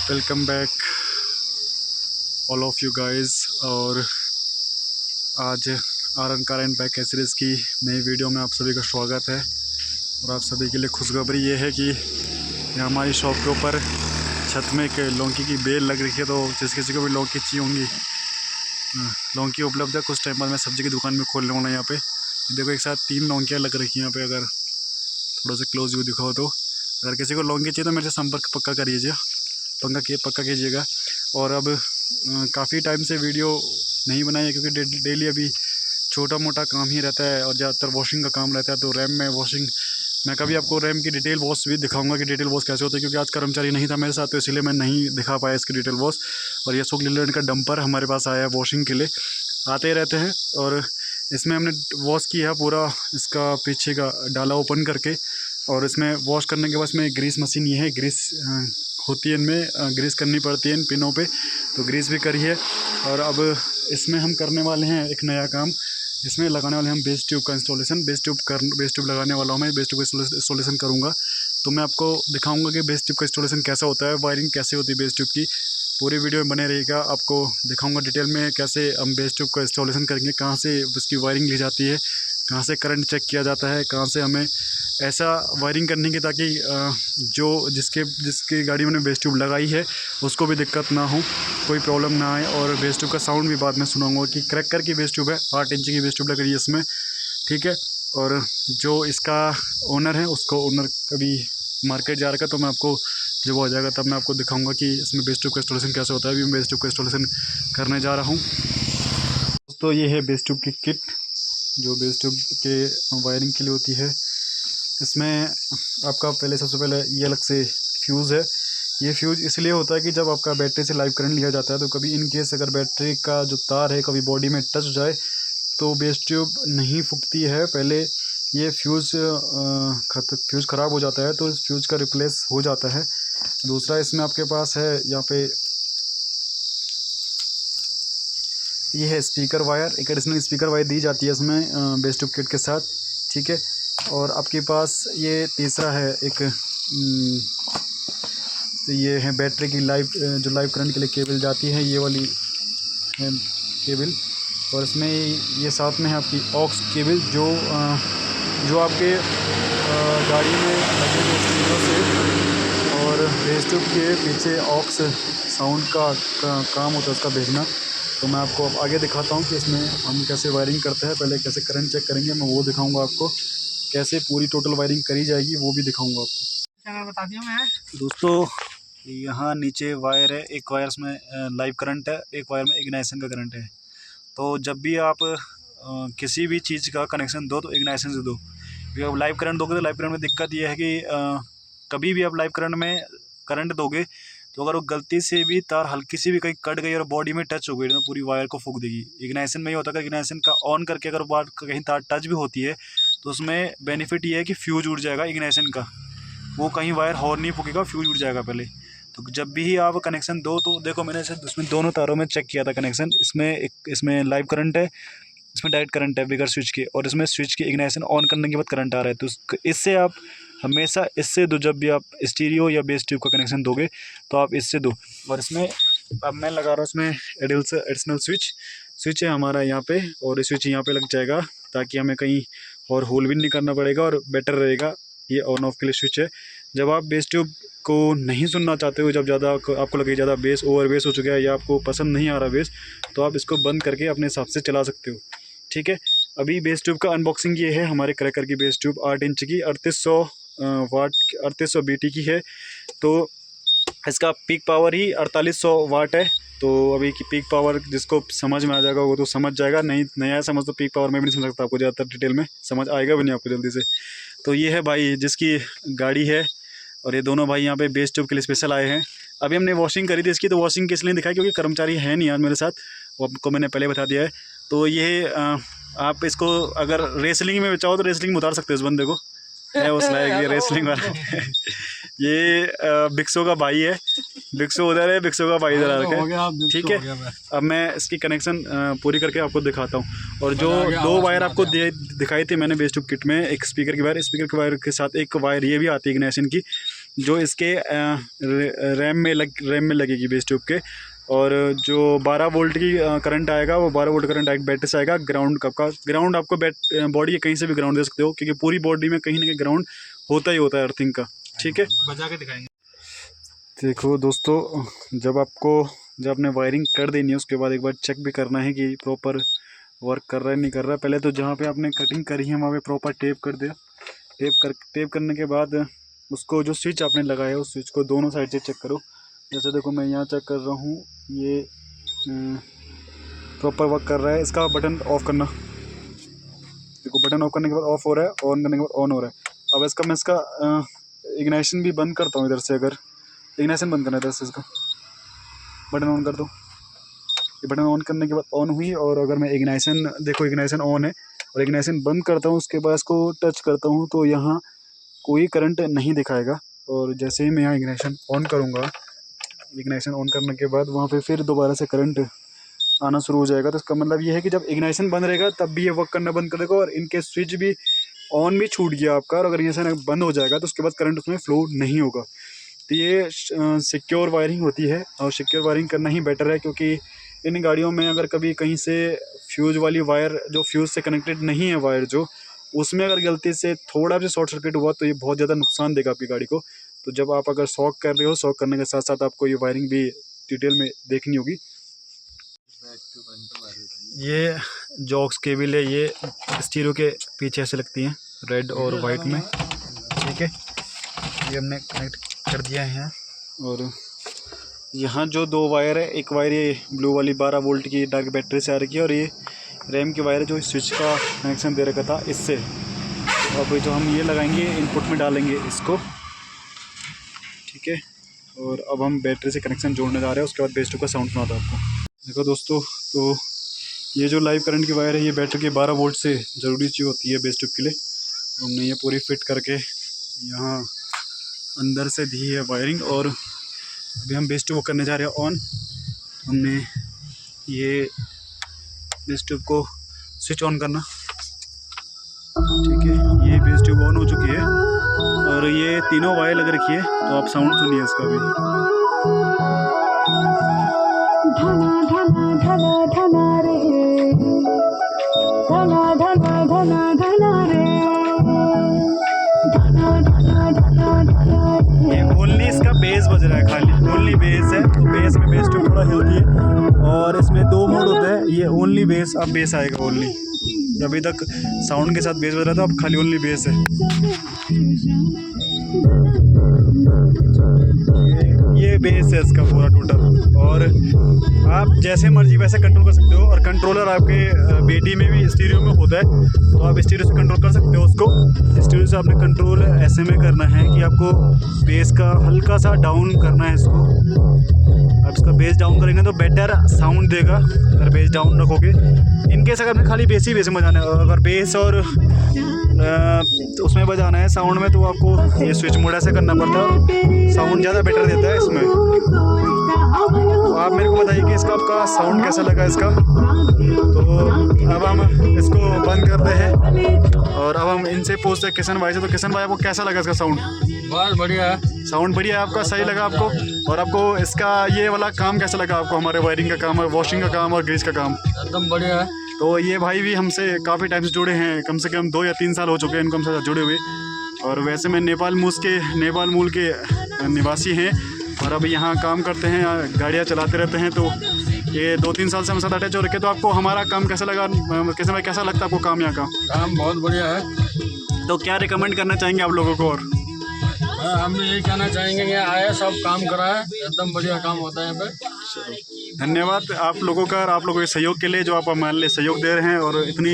Welcome back all of you guys. और आज आरन car and bike series की नई वीडियो में आप सभी का स्वागत है। और आप सभी के लिए खुशखबरी ये है कि यहाँ हमारी शॉप के ऊपर छत में एक लौकी की बेल लग रही है। तो जिस किसी को भी लौकी चाहिए होंगी, लौकी उपलब्ध है। कुछ टाइम बाद मैं सब्ज़ी की दुकान में खोलने वाला यहाँ पे। देखो एक साथ 3 लौकियाँ लग रखी हैं यहाँ पे। अगर थोड़ा सा क्लोज व्यू दिखाओ तो अगर किसी को लौकी चाहिए तो मेरे से संपर्क पक्का कीजिएगा। और अब काफ़ी टाइम से वीडियो नहीं बनाई है क्योंकि डेली अभी छोटा मोटा काम ही रहता है और ज़्यादातर वॉशिंग का काम रहता है। तो रैम में वॉशिंग, मैं कभी आपको रैम की डिटेल वॉश भी दिखाऊंगा कि डिटेल वॉश कैसे होता है, क्योंकि आज कर्मचारी नहीं था मेरे साथ तो इसलिए मैं नहीं दिखा पाया इसकी डिटेल वॉश। और ये अशोक लीलैंड का डंपर हमारे पास आया है वॉशिंग के लिए, आते रहते हैं। और इसमें हमने वॉश किया है पूरा इसका पीछे का डाला ओपन करके। और इसमें वॉश करने के बाद इसमें ग्रीस मशीन ये है, ग्रीस होती है इनमें, ग्रीस करनी पड़ती है इन पिनों पे, तो ग्रीस भी करी है। और अब इसमें हम करने वाले हैं एक नया काम। इसमें लगाने वाले हम बेस ट्यूब का इंस्टॉलेशन, बेस ट्यूब लगाने वाला हूँ मैं, बेस ट्यूब का इंस्टॉलेशन करूँगा। तो मैं आपको दिखाऊंगा कि बेस ट्यूब का इंस्टॉलेशन कैसा होता है, वायरिंग कैसे होती है बेस ट्यूब की। पूरी वीडियो में बने रहेगा, आपको दिखाऊंगा डिटेल में कैसे हम बेस ट्यूब का इंस्टॉलेशन करेंगे, कहाँ से उसकी वायरिंग ली जाती है, कहाँ से करंट चेक किया जाता है, कहाँ से हमें ऐसा वायरिंग करने की ताकि जो जिसकी गाड़ी मैंने बेस ट्यूब लगाई है उसको भी दिक्कत ना हो, कोई प्रॉब्लम ना आए। और बेस ट्यूब का साउंड भी बाद में सुनाऊंगा कि क्रैकर की बेस ट्यूब है, 8 इंच की बेस ट्यूब लग रही है इसमें, ठीक है। और जो इसका ओनर है उसको, ओनर कभी मार्केट जा रखा है तो मैं आपको जब वो आ जाएगा तब मैं आपको दिखाऊंगा कि इसमें बेस ट्यूब का इंस्टॉलेशन कैसे होता है। अभी मैं बेस ट्यूब का इंस्टॉलेशन करने जा रहा हूँ। दोस्तों ये है बेस ट्यूब की किट जो बेस ट्यूब के वायरिंग के लिए होती है। इसमें आपका सबसे पहले ये अलग से फ्यूज़ है। ये फ्यूज़ इसलिए होता है कि जब आपका बैटरी से लाइव करंट लिया जाता है तो कभी इन केस अगर बैटरी का जो तार है कभी बॉडी में टच हो जाए तो बेस ट्यूब नहीं फूकती है। पहले ये फ्यूज़ ख़राब हो जाता है तो इस फ्यूज़ का रिप्लेस हो जाता है। दूसरा इसमें आपके पास है यहाँ पे ये है स्पीकर वायर, एक एडिशनल स्पीकर वायर दी जाती है इसमें बेस ट्यूब किट के साथ, ठीक है। और आपके पास ये तीसरा है एक तो ये है बैटरी की जो लाइव करंट के लिए केबल जाती है, ये वाली है केबल। और इसमें ये साथ में है आपकी ऑक्स केबल जो आपके गाड़ी में लगे हुए स्पीकर से और बेस ट्यूब के पीछे ऑक्स साउंड का काम होता है उसका भेजना। तो मैं आपको अब आगे दिखाता हूँ कि इसमें हम कैसे वायरिंग करते हैं। पहले कैसे करंट चेक करेंगे मैं वो दिखाऊंगा आपको, कैसे पूरी टोटल वायरिंग करी जाएगी वो भी दिखाऊंगा आपको। मैं बता दिया मैं दोस्तों, यहाँ नीचे वायर है, एक वायर में लाइव करंट है, एक वायर में इग्नाइशन का करंट है। तो जब भी आप किसी भी चीज़ का कनेक्शन दो तो इग्नाइशन से दो, क्योंकि आप लाइव करंट दोगे तो लाइव करंट में दिक्कत ये है कि कभी भी आप लाइव करंट में करंट दोगे तो अगर वो गलती से भी तार हल्की सी भी कहीं कट गई और बॉडी में टच हो गई तो पूरी वायर को फूंक देगी। इग्नाइशन में ये होता है कि इग्नाइशन का ऑन करके अगर बार कहीं तार टच भी होती है तो उसमें बेनिफिट ये है कि फ्यूज उड़ जाएगा इग्नाइशन का, वो कहीं वायर हॉर्न नहीं फूकेगा, फ्यूज उड़ जाएगा पहले। तो जब भी आप कनेक्शन दो तो देखो मैंने इसे इसमें दोनों तारों में चेक किया था कनेक्शन, इसमें लाइव करंट है, इसमें डायरेक्ट करंट है बिगर स्विच के, और इसमें स्विच की इग्नाइशन ऑन करने के बाद करंट आ रहा है। तो इससे आप हमेशा इससे दो, जब भी आप स्टीरियो या बेस ट्यूब का कनेक्शन दोगे तो आप इससे दो। और इसमें अब मैं लगा रहा हूँ इसमें एडिशनल स्विच है हमारा यहाँ पे, और स्विच यहाँ पे लग जाएगा ताकि हमें कहीं और होल भी नहीं करना पड़ेगा और बेटर रहेगा। ये ऑन ऑफ के लिए स्विच है। जब आप बेस ट्यूब को नहीं सुनना चाहते हो, जब ज़्यादा आपको लगे ज़्यादा बेस ओवर बेस हो चुका है या आपको पसंद नहीं आ रहा बेस, तो आप इसको बंद करके अपने हिसाब से चला सकते हो, ठीक है। अभी बेस ट्यूब का अनबॉक्सिंग ये है, हमारे क्रैकर की बेस ट्यूब 8 इंच की 3800 वाट 3800 BT की है। तो इसका पीक पावर ही 4800 वाट है। तो अभी की पीक पावर जिसको समझ में आ जाएगा वो तो समझ जाएगा, नहीं नया समझ तो पीक पावर में भी नहीं समझ सकता, आपको ज़्यादातर डिटेल में समझ आएगा भी नहीं आपको जल्दी से। तो ये है भाई जिसकी गाड़ी है, और ये दोनों भाई यहाँ पे बेस ट्यूब के लिए स्पेशल आए हैं। अभी हमने वॉशिंग करी थी इसकी, तो वॉशिंग किस लिए दिखाई क्योंकि कर्मचारी है नहीं आज मेरे साथ, वो आपको मैंने पहले बता दिया है। तो ये आप इसको अगर रेसलिंग में चाहो तो रेसलिंग में उतार सकते हो इस बंदे को, है उस लायक, ये रेसलिंग वाला। ये बिक्सो का भाई है, बिक्सो उधर है, बिक्सो का भाई इधर आ रखा है। ठीक है, अब मैं इसकी कनेक्शन पूरी करके आपको दिखाता हूँ। और जो 2 वायर आपको दिखाई थी मैंने बेस ट्यूब किट में, एक स्पीकर की वायर, स्पीकर की वायर के साथ एक वायर ये भी आती है इग्निशन की, जो इसके रैम में लगेगी बेस ट्यूब के। और जो 12 वोल्ट की करंट आएगा, वो 12 वोल्ट करंट डायरेक्ट बैटरी से आएगा। ग्राउंड आपको बॉडी के कहीं से भी ग्राउंड दे सकते हो, क्योंकि पूरी बॉडी में कहीं ना कहीं ग्राउंड होता ही होता है अर्थिंग का। ठीक है, बजा के दिखाएंगे। देखो दोस्तों, जब आपने वायरिंग कर देनी है, उसके बाद एक बार चेक भी करना है कि प्रॉपर वर्क कर रहा है नहीं कर रहा है। पहले तो जहाँ पे आपने कटिंग करी है वहाँ पे प्रॉपर टेप कर दिया। टेप करने के बाद उसको जो स्विच आपने लगाया है, उस स्विच को दोनों साइड से चेक करो। जैसे देखो मैं यहाँ चेक कर रहा हूँ, ये प्रॉपर वर्क कर रहा है। इसका बटन ऑफ करना, देखो बटन ऑफ करने के बाद ऑफ हो रहा है, ऑन करने के बाद ऑन हो रहा है। अब इसका इग्निशन भी बंद करता हूँ इधर से। अगर इग्निशन बंद करना है इधर से, इसका बटन ऑन कर दो। ये बटन ऑन करने के बाद ऑन हुई। और अगर मैं इग्निशन, देखो इग्निशन ऑन है, और इग्निशन बंद करता हूँ, उसके बाद इसको टच करता हूँ तो यहाँ कोई करंट नहीं दिखाएगा। और जैसे ही मैं यहाँ इग्निशन ऑन करूँगा, इग्निशन ऑन करने के बाद वहाँ पे फिर दोबारा से करंट आना शुरू हो जाएगा। तो इसका मतलब ये है कि जब इग्निशन बंद रहेगा तब भी ये वर्क करना बंद कर देगा। और इनके स्विच भी ऑन भी छूट गया आपका, और अगर इग्निशन बंद हो जाएगा तो उसके बाद करंट उसमें फ्लो नहीं होगा। तो ये सिक्योर वायरिंग होती है, और सिक्योर वायरिंग करना ही बेटर है। क्योंकि इन गाड़ियों में अगर कभी कहीं से फ्यूज़ वाली वायर, जो फ्यूज़ से कनेक्टेड नहीं है वायर, जो उसमें अगर गलती से थोड़ा भी शॉर्ट सर्किट हुआ तो ये बहुत ज़्यादा नुकसान देगा आपकी गाड़ी को। तो जब आप अगर शॉक कर रहे हो, शॉक करने के साथ साथ आपको ये वायरिंग भी डिटेल में देखनी होगी। ये जो ऑक्स केबल है, ये स्टीरियो के पीछे ऐसे लगती हैं, रेड और वाइट में। ठीक है, ये हमने कनेक्ट कर दिया है। और यहाँ जो 2 वायर है, एक वायर ये ब्लू वाली 12 वोल्ट की डायरेक्ट बैटरी से आ रही है, और ये रैम की वायर है जो स्विच का कनेक्शन दे रखा था इससे। तो अब जो हम ये लगाएंगे, इनपुट में डालेंगे इसको। ठीक है, और अब हम बैटरी से कनेक्शन जोड़ने जा रहे हैं। उसके बाद बेस ट्यूब का साउंड सुनाता है आपको। देखो दोस्तों, तो ये जो लाइव करंट की वायर है, ये बैटरी के 12 वोल्ट से ज़रूरी चीज़ होती है बेस ट्यूब के लिए। तो हमने ये पूरी फिट करके यहाँ अंदर से दी है वायरिंग। और अभी हम बेस ट्यूब को करने जा रहे हैं ऑन। हमने ये बेस ट्यूब को स्विच ऑन करना। ठीक है, ये बेस ट्यूब ऑन हो चुकी है, और ये तीनों वायर लग रखी है। तो आप साउंड सुनिए इसका भी। धना धना धना धना रे, धना धना धना धना रे, धना धना धना धना रे। ये ओनली इसका बेस बज रहा है, खाली ओनली बेस है। तो बेस में बेस ट्यूब थोड़ा हिलती है, और इसमें 2 मोड होते हैं। ये ओनली बेस, अब बेस आएगा ओनली। अभी तक साउंड के साथ बेस बज रहा था, अब खाली ओनली बेस है। ये बेस है इसका पूरा टोटल। और आप जैसे मर्जी वैसे कंट्रोल कर सकते हो। और कंट्रोलर आपके बेटी में भी स्टीरियो में होता है, तो आप स्टीरियो से कंट्रोल कर सकते हो उसको। स्टीरियो से आपने कंट्रोल ऐसे में करना है कि आपको बेस का हल्का सा डाउन करना है इसको। आप इसका बेस डाउन करेंगे तो बेटर साउंड देगा। अगर बेस डाउन रखोगे, इनकेस अगर आपने खाली बेस ही बेस में बजाना है, अगर बेस और उसमें बजाना है साउंड में, तो आपको ये स्विच मोड ऐसे करना पड़ता है। साउंड ज़्यादा बेटर देता है इसमें। तो आप मेरे को बताइए कि इसका आपका साउंड कैसा लगा इसका। तो अब हम इसको बंद करते हैं, और अब हम इनसे पूछते हैं किशन भाई से। तो किशन भाई, आपको कैसा लगा इसका साउंड? बहुत बढ़िया है, साउंड बढ़िया है आपका, सही लगा आपको? और आपको इसका ये वाला काम कैसा लगा आपको, हमारे वायरिंग का काम, वॉशिंग का काम और ग्रीस का काम? एकदम बढ़िया है। तो ये भाई भी हमसे काफ़ी टाइम से जुड़े हैं, कम से कम 2 या 3 साल हो चुके हैं इनको हमसे जुड़े हुए। और वैसे मैं नेपाल मूल के निवासी हैं, और अब यहाँ काम करते हैं, गाड़ियाँ चलाते रहते हैं। तो ये 2-3 साल से हम साथ अटैच हो रखे। तो आपको हमारा काम कैसा लगा, कैसे भाई कैसा लगता है आपको काम यहाँ का? काम बहुत बढ़िया है। तो क्या रिकमेंड करना चाहेंगे आप लोगों को? और हम भी यही कहना चाहेंगे कि आए सब काम कराए, एकदम बढ़िया काम होता है यहाँ पे। धन्यवाद आप लोगों का, और आप लोगों के सहयोग के लिए, जो आप हमारे लिए सहयोग दे रहे हैं। और इतना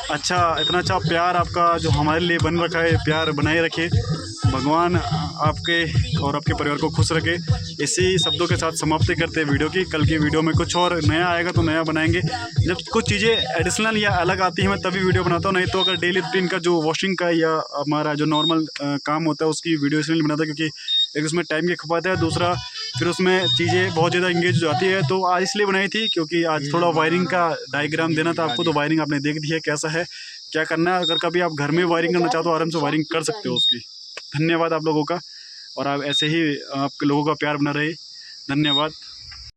अच्छा प्यार आपका जो हमारे लिए बन रखा है, प्यार बनाए रखिए। भगवान आपके और आपके परिवार को खुश रखे। इसी शब्दों के साथ समाप्ति करते हैं वीडियो की। कल की वीडियो में कुछ और नया आएगा तो नया बनाएंगे। जब कुछ चीज़ें एडिशनल या अलग आती हैं मैं तभी वीडियो बनाता हूँ, नहीं तो अगर डेली रूटीन का जो वॉशिंग का या हमारा जो नॉर्मल काम होता है उसकी वीडियो इसलिए नहीं बनाता क्योंकि एक उसमें टाइम की खपत है, दूसरा फिर उसमें चीज़ें बहुत ज़्यादा इंगेज हो जाती है। तो आज इसलिए बनाई थी क्योंकि आज थोड़ा वायरिंग का डायग्राम देना था आपको। तो वायरिंग आपने देख दी है कैसा है, क्या करना है। अगर कभी आप घर में वायरिंग करना चाहते हो आराम से वायरिंग कर सकते हो उसकी। धन्यवाद आप लोगों का, और आप ऐसे ही आप लोगों का प्यार बना रहे। धन्यवाद।